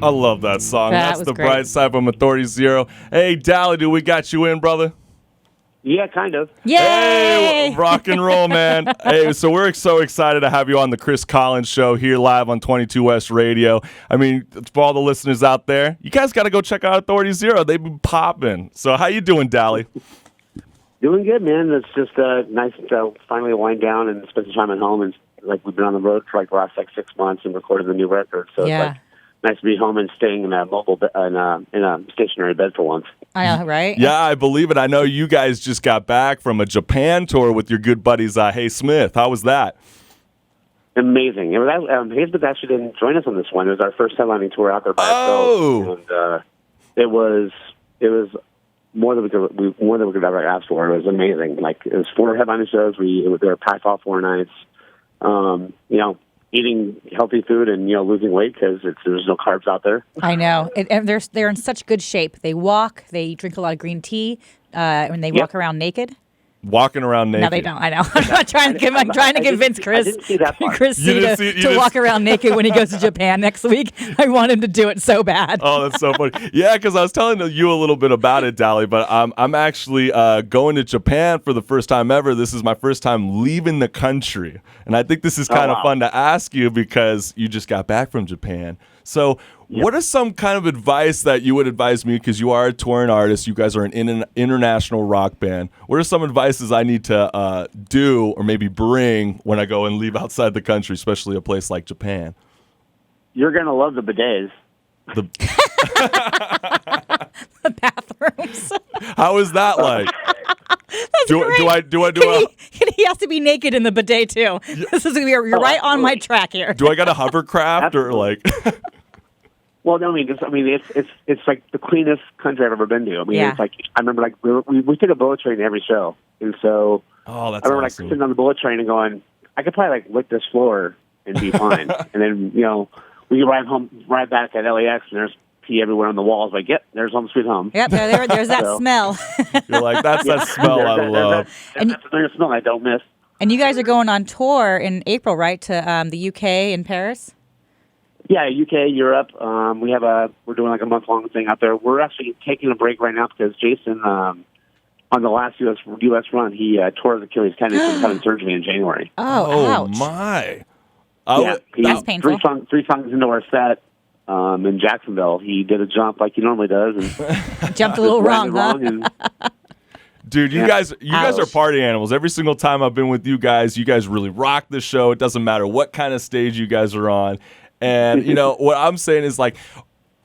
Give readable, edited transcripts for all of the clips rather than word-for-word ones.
I love that song. That That's was the great. Bright Side from Authority Zero. Hey, Dalley, we got you in, brother? Yeah, kind of. Yay! Hey, rock and roll, man. Hey, so we're so excited to have you on the Chris Collins Show here live on 22 West Radio. I mean, for all the listeners out there, you guys got to go check out Authority Zero. They've been popping. So how you doing, Dalley? Doing good, man. It's just nice to finally wind down and spend some time at home. And like we've been on the road for like the last 6 months and recorded the new record. So Yeah. it's like nice to be home and staying in a in a stationary bed for once. I know, right? Yeah, I believe it. I know you guys just got back from a Japan tour with your good buddies, Hey Smith. How was that? Amazing. It was, Haysmith actually didn't join us on this one. It was our first headlining tour out there by ourselves, and it was more than we could ever ask for. It was amazing. Like it was 4 headlining shows. They were packed all 4 nights. Eating healthy food and losing weight because there's no carbs out there. I know. And they're in such good shape. They walk. They drink a lot of green tea. And they walk around naked. Walking around naked. No, they don't. I know. I'm trying to convince Chris to walk around naked when he goes to Japan next week. I want him to do it so bad. Oh, that's so funny. Yeah, because I was telling you a little bit about it, Dalley, but I'm actually going to Japan for the first time ever. This is my first time leaving the country. And I think this is kind of fun to ask you because you just got back from Japan. So what is some kind of advice that you would advise me, because you are a touring artist, you guys are an international rock band. What are some advices I need to do or maybe bring when I go and leave outside the country, especially a place like Japan? You're going to love the bidets. The bathrooms. How is that like? That's great. Do I He has to be naked in the bidet too. This is you're right on my track here. Do I got a hovercraft or like? Well, no, it's like the cleanest country I've ever been to. It's like I remember like we took a bullet train to every show, and so that's I remember awesome. like sitting on the bullet train and going, I could probably like lick this floor and be fine. And then we could ride back at LAX, and there's pee everywhere on the walls. Like, yep, there's Home Sweet Home. Yep, there's that smell. You're like, that's that smell I love. That's the smell I don't miss. And you guys are going on tour in April, right, to the UK and Paris? Yeah, UK, Europe. We're doing like a month-long thing out there. We're actually taking a break right now because Jason, on the last U.S. run, he tore his Achilles tendon and having surgery in January. Oh, ouch. My. That's painful. Three songs into our set in Jacksonville, he did a jump like he normally does. And jumped a little wrong, huh? Dude, you guys are party animals. Every single time I've been with you guys really rock the show. It doesn't matter what kind of stage you guys are on. And, what I'm saying is like,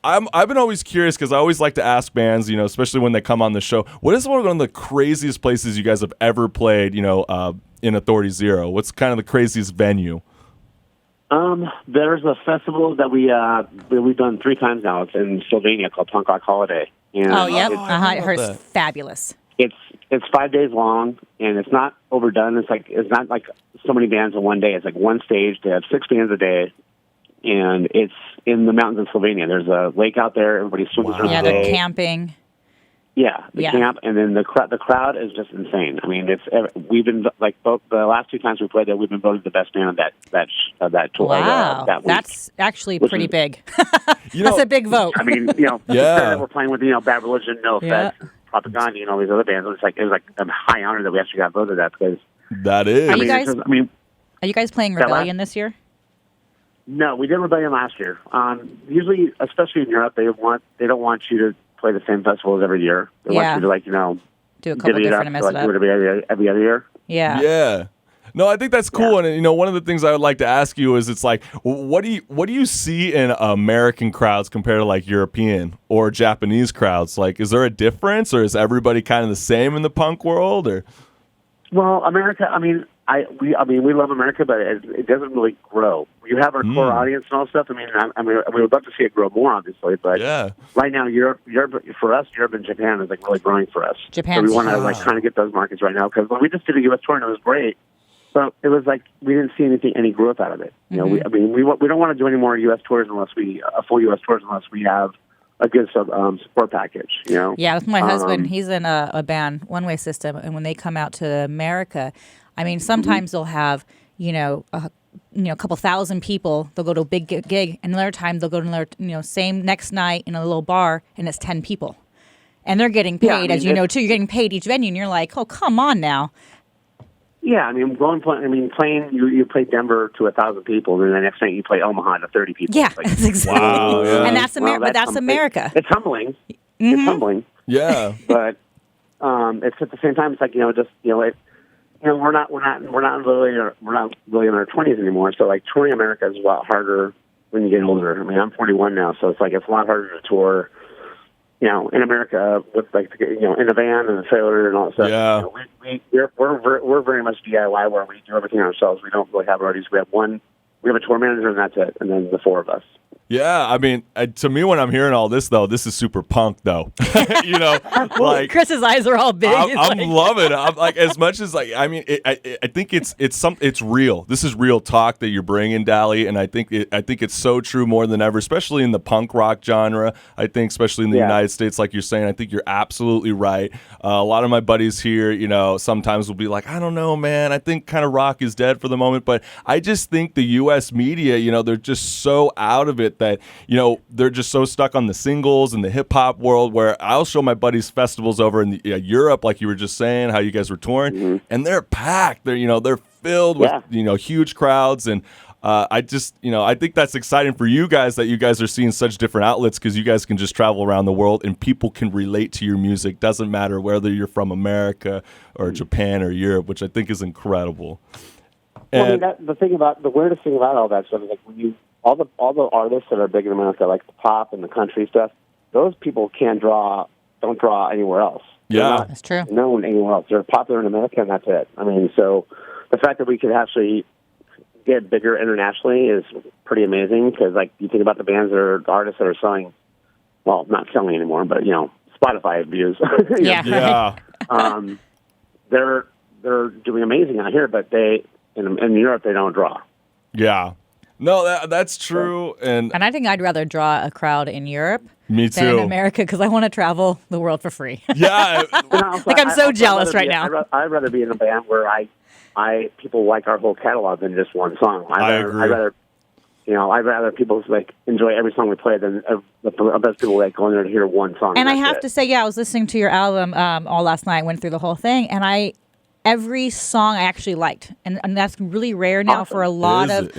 I've been always curious because I always like to ask bands, especially when they come on the show, what is one of the craziest places you guys have ever played, in Authority Zero? What's kind of the craziest venue? There's a festival that we've done 3 times now. It's in Slovenia called Punk Rock Holiday. And I heard it's fabulous. It's 5 days long, and it's not overdone. It's not like so many bands in one day. It's like one stage. They have 6 bands a day, and it's in the mountains of Slovenia. There's a lake out there. Everybody swims during the day. Yeah, they're camping. Yeah, camp, and then the crowd is just insane. I mean, we've been like both the last 2 times we played there, we've been voted the best band of that tour. Wow, that week. That's actually pretty big. That's a big vote. I mean, we're playing with Bad Religion, No Effects, Propaganda, all these other bands. It was like a high honor that we actually got voted at because that is. Are you guys playing Rebellion this year? No, we did Rebellion last year. Usually, especially in Europe, they don't want you to play the same festivals every year. They want you to do a couple different and mess it up. Do it every other year. Yeah. Yeah. No, I think that's cool. And one of the things I would like to ask you is, it's like, what do you see in American crowds compared to like European or Japanese crowds? Like, is there a difference, or is everybody kind of the same in the punk world? Or well, America. We love America, but it doesn't really grow. You have our core audience and all stuff. We would love to see it grow more, obviously. But right now, Europe for us, Europe and Japan is like really growing for us. Japan. So we want to kind of get those markets right now because when we just did a U.S. tour and it was great. But it was like we didn't see any growth out of it. We don't want to do any more U.S. tours unless full U.S. tours unless we have a good support package. Yeah, with my husband, he's in a band, One Way System, and when they come out to America, sometimes they'll have a couple thousand people, they'll go to a big gig, and another time they'll go to another, same next night in a little bar, and it's 10 people. And they're getting paid, as you know, too. You're getting paid each venue, and you're like, oh, come on now. Yeah, I mean, playing, you play Denver to 1,000 people, and the next night you play Omaha to 30 people. Yeah, that's exactly. Wow, yeah. And that's America. But that's America. It's humbling. Mm-hmm. It's humbling. Yeah. But it's at the same time, it's like we're not really in our 20s anymore. So like touring America is a lot harder when you get older. I mean, I'm 41 now, so it's like it's a lot harder to tour. In America with in a van and a trailer and all that stuff. Yeah. We're very much DIY where we do everything ourselves. We don't really have artists. We have a tour manager and that's it, and then the four of us. Yeah, I mean, to me, when I'm hearing all this, though, this is super punk, though. Like Chris's eyes are all big. I'm loving it. I'm like, as much as I mean, I think it's real. This is real talk that you're bringing, Dalley, and I think it's so true more than ever, especially in the punk rock genre. I think, especially in the United States, like you're saying, I think you're absolutely right. A lot of my buddies here, sometimes will be like, I don't know, man. I think kind of rock is dead for the moment, but I just think the U.S. media, they're just so out of it. That they're just so stuck on the singles and the hip hop world, where I'll show my buddies festivals over in Europe, like you were just saying, how you guys were touring, and they're packed. They're filled with huge crowds, and I think that's exciting for you guys that you guys are seeing such different outlets, because you guys can just travel around the world and people can relate to your music. Doesn't matter whether you're from America or Japan or Europe, which I think is incredible. And the weirdest thing about all that stuff is like when you. All the artists that are big in America, like the pop and the country stuff, those people don't draw anywhere else. Yeah, that's true. Known anywhere else. They're popular in America, and that's it. I mean, so the fact that we could actually get bigger internationally is pretty amazing, because, like, you think about the bands the artists that are selling, well, not selling anymore, but, Spotify views. Yeah. They're doing amazing out here, but in Europe, they don't draw. Yeah. No, that's true, and I think I'd rather draw a crowd in Europe me too. than in America, because I want to travel the world for free. Yeah, I'm so jealous right now. I'd rather be in a band where people like our whole catalog than just one song. I agree. I'd rather people enjoy every song we play than the best people going there to hear one song. And I have to say, I was listening to your album all last night, went through the whole thing, and every song I actually liked, and that's really rare now for a lot of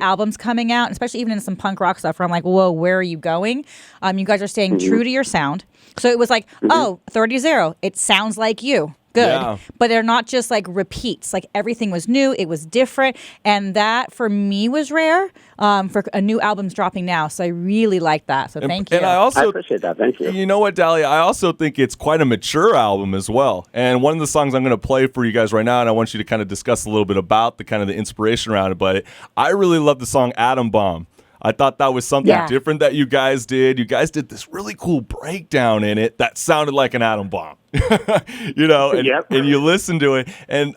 albums coming out, especially even in some punk rock stuff where I'm like, whoa, where are you going? You guys are staying true to your sound. So it was like, 30-0, it sounds like you. Good. Yeah. But they're not just like repeats. Like everything was new, it was different, and that for me was rare. For a new album's dropping now, so I really like that. So thank you. And I appreciate that. Thank you. You know what, Dalley? I also think it's quite a mature album as well. And one of the songs I'm going to play for you guys right now, and I want you to kind of discuss a little bit about the inspiration around it. But I really love the song "Atom Bomb." I thought that was something different that you guys did. You guys did this really cool breakdown in it that sounded like an atom bomb. And you listen to it. And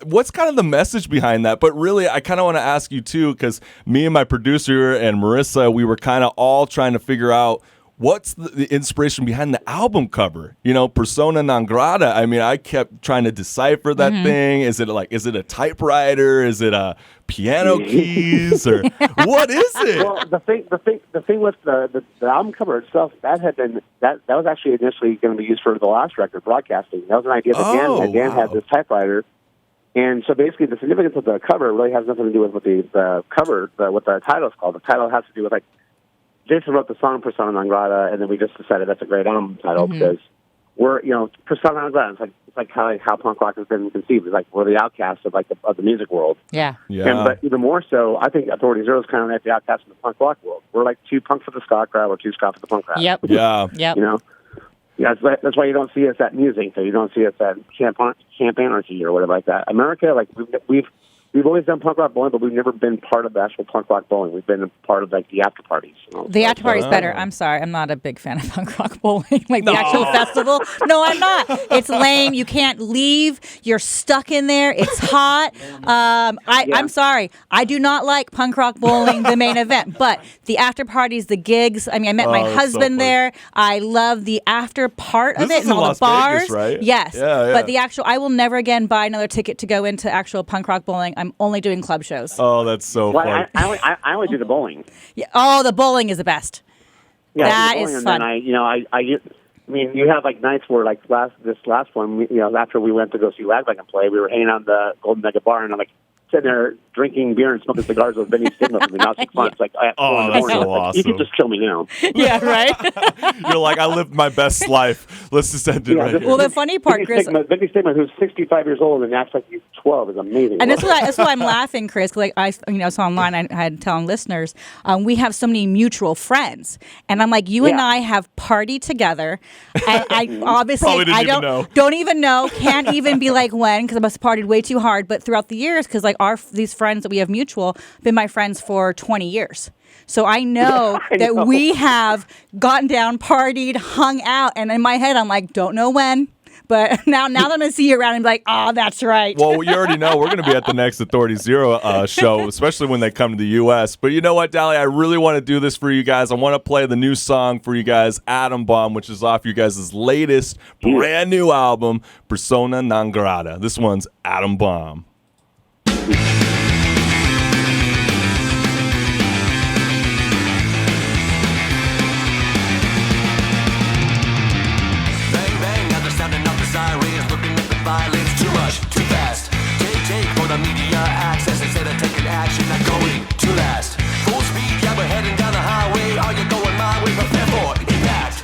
what's kind of the message behind that? But really, I kind of want to ask you, too, because me and my producer and Marissa, we were kind of all trying to figure out what's the inspiration behind the album cover? Persona Non Grata. I mean, I kept trying to decipher that thing. Is it a typewriter? Is it a piano keys? Or what is it? Well, the thing with the album cover itself, that was actually initially going to be used for the last record, Broadcasting. That was an idea that Dan had this typewriter. And so basically the significance of the cover really has nothing to do with what the cover, what the title is called. The title has to do with Jason wrote the song Persona Non Grata, and then we just decided that's a great album title because we're, Persona Non Grata. It's like how punk rock has been conceived. It's like we're the outcasts of the music world. Yeah. But even more so, I think Authority Zero is kind of like the outcast of the punk rock world. We're like two punk for the ska crowd, or two ska for the punk crowd. Yep. Yeah. Yep. That's why you don't see us at music. So you don't see us at Camp Anarchy or whatever like that. America, we've always done punk rock bowling, but we've never been part of the actual punk rock bowling. We've been a part of the after parties. The after party's better. I'm sorry, I'm not a big fan of punk rock bowling. The actual festival. No, I'm not. It's lame. You can't leave. You're stuck in there. It's hot. I'm sorry. I do not like punk rock bowling, the main event. But the after parties, the gigs. I mean, I met my husband there. I love the after part of it and all Las the bars. Vegas, right? Yes. Yeah. But the actual, I will never again buy another ticket to go into actual punk rock bowling. I'm only doing club shows. Oh, that's so Well, funny. I only do the bowling. Yeah. Oh, the bowling is the best. Yeah, That bowling, is and fun. then I mean, you have like nights where like this last one, after we went to go see Wagback and play, we were hanging on the Golden Mega Bar, and I'm like sitting there drinking beer and smoking cigars with Benny Stigma from the Nazi Fun. It's like, that's so awesome. You can just kill me now. Yeah, right? You're like, I lived my best life. Let's just end it right here. Well, the funny part, Chris... Benny Stigma, who's 65 years old and acts like he's 12, is amazing. And that's why I'm laughing, Chris, because I saw online, I had telling listeners, we have so many mutual friends. And I'm like, you and I have partied together. And I obviously, Probably didn't don't even know, can't even be like when, because I must have partied way too hard. But throughout the years, because like these friends that we have mutual, been my friends for 20 years. So I know that we have gotten down, partied, hung out. And in my head, I'm like, don't know when. But now that I'm going to see you around and be like, oh, that's right. Well, you already know we're going to be at the next Authority Zero show, especially when they come to the U.S. But you know what, Dalley? I really want to do this for you guys. I want to play the new song for you guys, Atom Bomb, which is off you guys' latest brand new album, Persona Non Grata. This one's Atom Bomb. Sirens looking at the violence, too much, too fast. Take for the media access instead of taking action, not going too last. Full speed, yeah, we're heading down the highway. Are you going my way? Prepare for impact.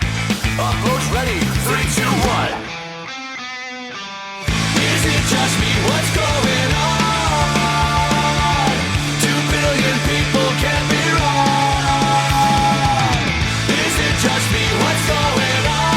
Approach ready, 3, 2, 1. Is it just me? What's going on? 2 billion people can't be wrong. Is it just me? What's going on?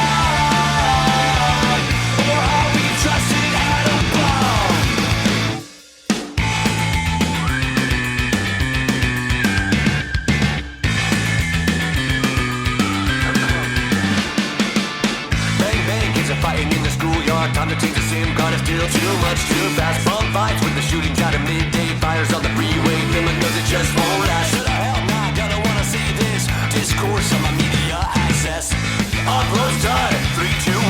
Fighting in the schoolyard, time to change the sim card, it's still too much, too fast. Bum fights with the shootings out of midday, fires on the freeway, criminals, it just won't last. To the hell nah, gonna wanna see this discourse on my media access. Upload time, 3, 2, 1.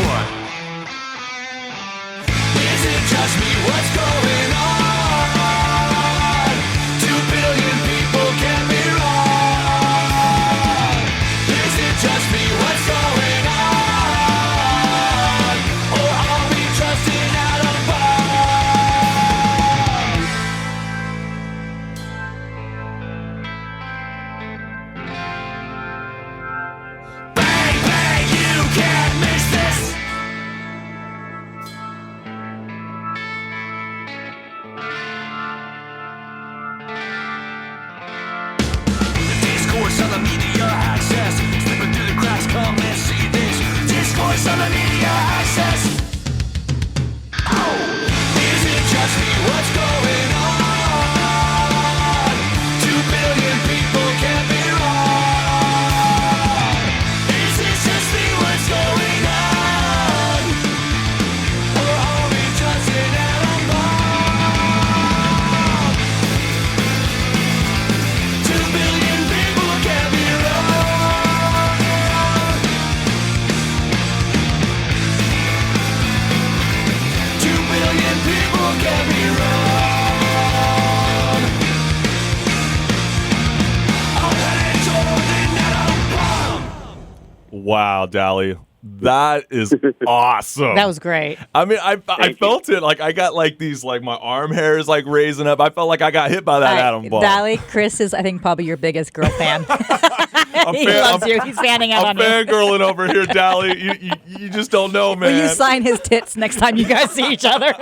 Is it just me? What's going on? 2 billion people can't be wrong. Is it just me? What's going on? Discourse on the media access. Slipping through the cracks, come and see this. Discourse on the media access. Oh, is it just me? What's going on? 2 billion people can't be wrong. Is it just me? What's going on? Or are we just an atom bomb? 2 billion people can't be wrong. 2 billion people can't be wrong. I'm headed toward an atom bomb. Wow, Dalley. That is awesome. That was great. I mean, I felt it. Like, I got like these, like my arm hairs like raising up. I felt like I got hit by that atom bomb. Dalley, Chris is, I think, probably your biggest girl fan. He loves you. He's fanning out I'm on you. fangirling over here, Dalley. You just don't know, man. Will you sign his tits next time you guys see each other?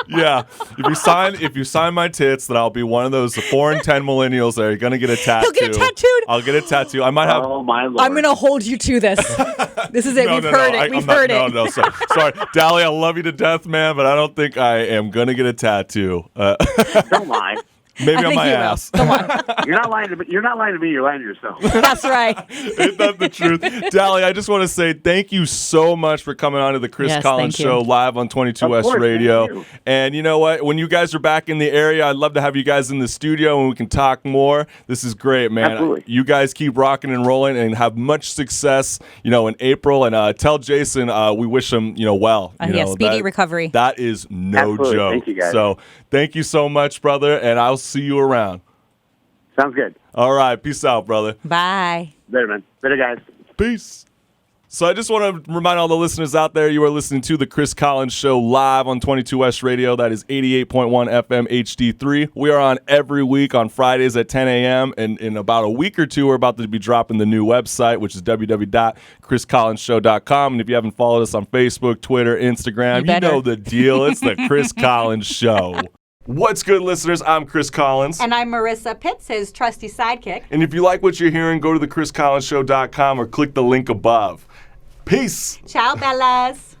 Yeah. If you sign my tits, then I'll be one of those 4 and 10 millennials that are gonna get a tattoo. He'll get it tattooed. I'll get a tattoo. I might have. Oh my Lord! I'm gonna hold you to this. This is it. We've heard it. We've heard it. No, sorry, Dalley. I love you to death, man, but I don't think I am gonna get a tattoo. Don't lie. Maybe on my ass. Come on. You're not lying to me. You're not lying to me. You're lying to yourself. That's right. Ain't that the truth? Dalley, I just want to say thank you so much for coming on to the Chris Collins Show live on 22S Radio. And you know what? When you guys are back in the area, I'd love to have you guys in the studio and we can talk more. This is great, man. Absolutely. You guys keep rocking and rolling and have much success, in April. And tell Jason we wish him, well. Speedy recovery. That is no joke. Thank you, guys. So thank you so much, brother, and I'll see you around. Sounds good. All right. Peace out, brother. Bye. Later, man. Later, guys. Peace. So I just want to remind all the listeners out there, you are listening to the Chris Collins Show live on 22S Radio. That is 88.1 FM HD3. We are on every week on Fridays at 10 a.m. And in about a week or two, we're about to be dropping the new website, which is www.chriscollinsshow.com. And if you haven't followed us on Facebook, Twitter, Instagram, you know the deal. It's the Chris Collins Show. What's good, listeners? I'm Chris Collins. And I'm Marissa Pitts, his trusty sidekick. And if you like what you're hearing, go to thechriscollinsshow.com or click the link above. Peace. Ciao, Bellas.